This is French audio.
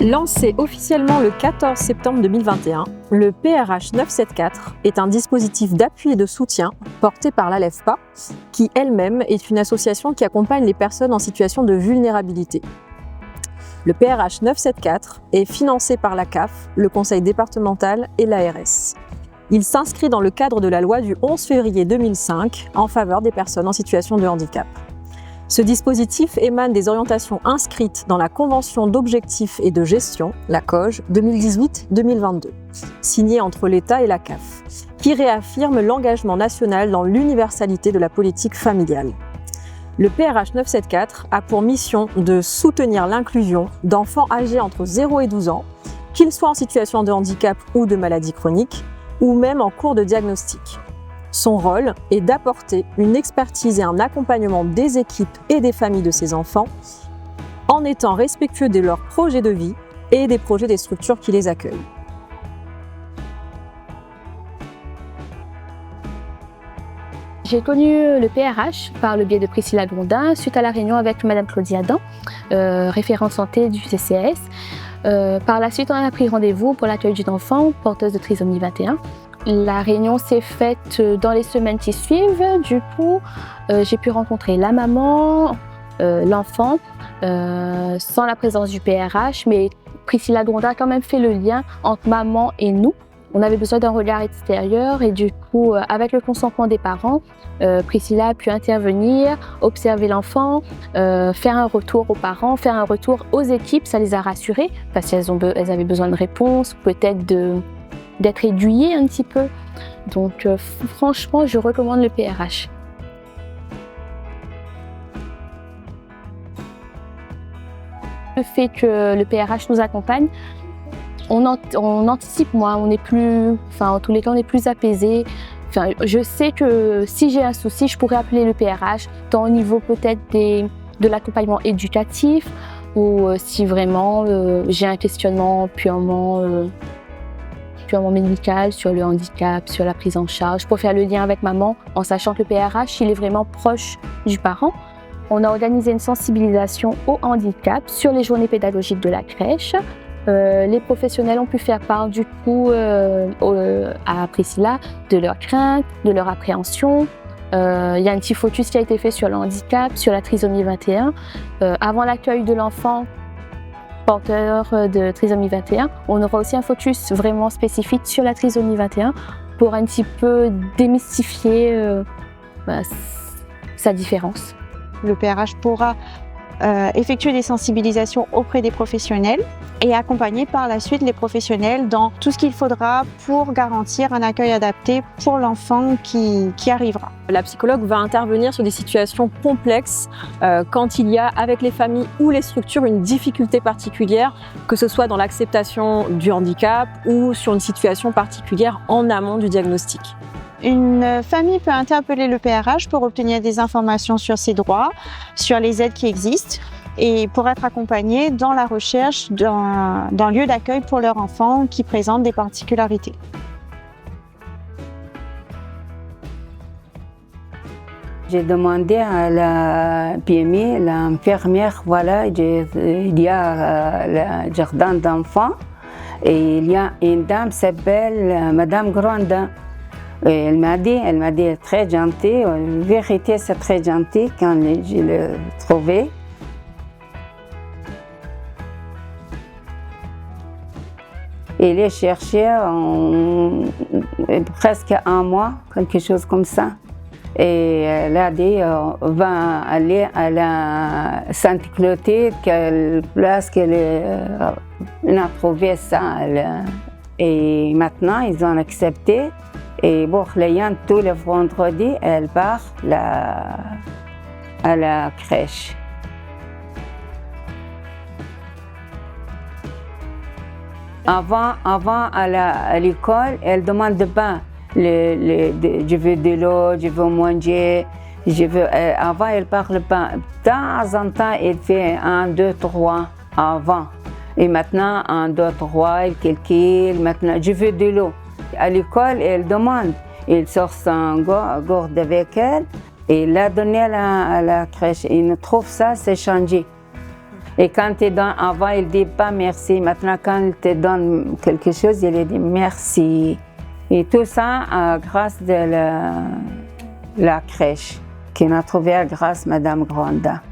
Lancé officiellement le 14 septembre 2021, le PRH 974 est un dispositif d'appui et de soutien porté par l'ALEFPA, qui elle-même est une association qui accompagne les personnes en situation de vulnérabilité. Le PRH 974 est financé par la CAF, le Conseil départemental et l'ARS. Il s'inscrit dans le cadre de la loi du 11 février 2005 en faveur des personnes en situation de handicap. Ce dispositif émane des orientations inscrites dans la Convention d'objectifs et de gestion, la COG, 2018-2022, signée entre l'État et la CAF, qui réaffirme l'engagement national dans l'universalité de la politique familiale. Le PRH 974 a pour mission de soutenir l'inclusion d'enfants âgés entre 0 et 12 ans, qu'ils soient en situation de handicap ou de maladie chronique, ou même en cours de diagnostic. Son rôle est d'apporter une expertise et un accompagnement des équipes et des familles de ces enfants, en étant respectueux de leurs projets de vie et des projets des structures qui les accueillent. J'ai connu le PRH par le biais de Priscilla Gondin suite à la réunion avec Madame Claudie Adam, référente santé du CCAS. Par la suite, on a pris rendez-vous pour l'accueil d'une enfant porteuse de trisomie 21. La réunion s'est faite dans les semaines qui suivent. Du coup, j'ai pu rencontrer la maman, l'enfant, sans la présence du PRH, mais Priscilla Gondin a quand même fait le lien entre maman et nous. On avait besoin d'un regard extérieur et du coup, avec le consentement des parents, Priscilla a pu intervenir, observer l'enfant, faire un retour aux parents, faire un retour aux équipes. Ça les a rassurés parce qu'elles avaient besoin de réponses, peut-être d'être aiguillées un petit peu. Donc franchement, je recommande le PRH. Le fait que le PRH nous accompagne, on anticipe moins, on est plus, en tous les cas, on est plus apaisé. Je sais que si j'ai un souci, je pourrais appeler le PRH, tant au niveau peut-être de l'accompagnement éducatif, ou si vraiment j'ai un questionnement purement médical sur le handicap, sur la prise en charge, pour faire le lien avec maman, en sachant que le PRH, il est vraiment proche du parent. On a organisé une sensibilisation au handicap sur les journées pédagogiques de la crèche. Les professionnels ont pu faire part du coup à Priscilla de leurs craintes, de leur appréhension. Il y a un petit focus qui a été fait sur le handicap, sur la trisomie 21. Avant l'accueil de l'enfant porteur de trisomie 21, on aura aussi un focus vraiment spécifique sur la trisomie 21 pour un petit peu démystifier sa différence. Le PRH pourra effectuer des sensibilisations auprès des professionnels et accompagner par la suite les professionnels dans tout ce qu'il faudra pour garantir un accueil adapté pour l'enfant qui arrivera. La psychologue va intervenir sur des situations complexes quand il y a avec les familles ou les structures une difficulté particulière, que ce soit dans l'acceptation du handicap ou sur une situation particulière en amont du diagnostic. Une famille peut interpeller le PRH pour obtenir des informations sur ses droits, sur les aides qui existent et pour être accompagnée dans la recherche d'un lieu d'accueil pour leur enfant qui présente des particularités. J'ai demandé à la PMI, l'infirmière, voilà, il y a le jardin d'enfants et il y a une dame qui s'appelle Madame Grandin. Et elle m'a dit très gentille, en vérité c'est très gentil quand je l'ai trouvée. Il est cherché presque un mois, quelque chose comme ça. Et elle a dit, on va aller à la Sainte-Clotilde, quelle place qu'elle a trouvé ça. Et maintenant, ils ont accepté. Et pour Léane, tous les vendredis, elle part à la crèche. Avant à l'école, elle demande de bain. Je veux de l'eau, je veux manger, avant, elle parle pas. De temps en temps, elle fait 1, 2, 3 avant. Et maintenant, 1, 2, 3, elle calcule. Maintenant, je veux de l'eau. À l'école, elle demande. Il sort son gourde avec elle et l'a donné à la crèche. Il trouve ça, c'est changé. Et quand il donne, avant, il ne dit pas merci. Maintenant, quand il te donne quelque chose, il dit merci. Et tout ça grâce de la crèche qu'on a trouvée grâce à Madame Granda.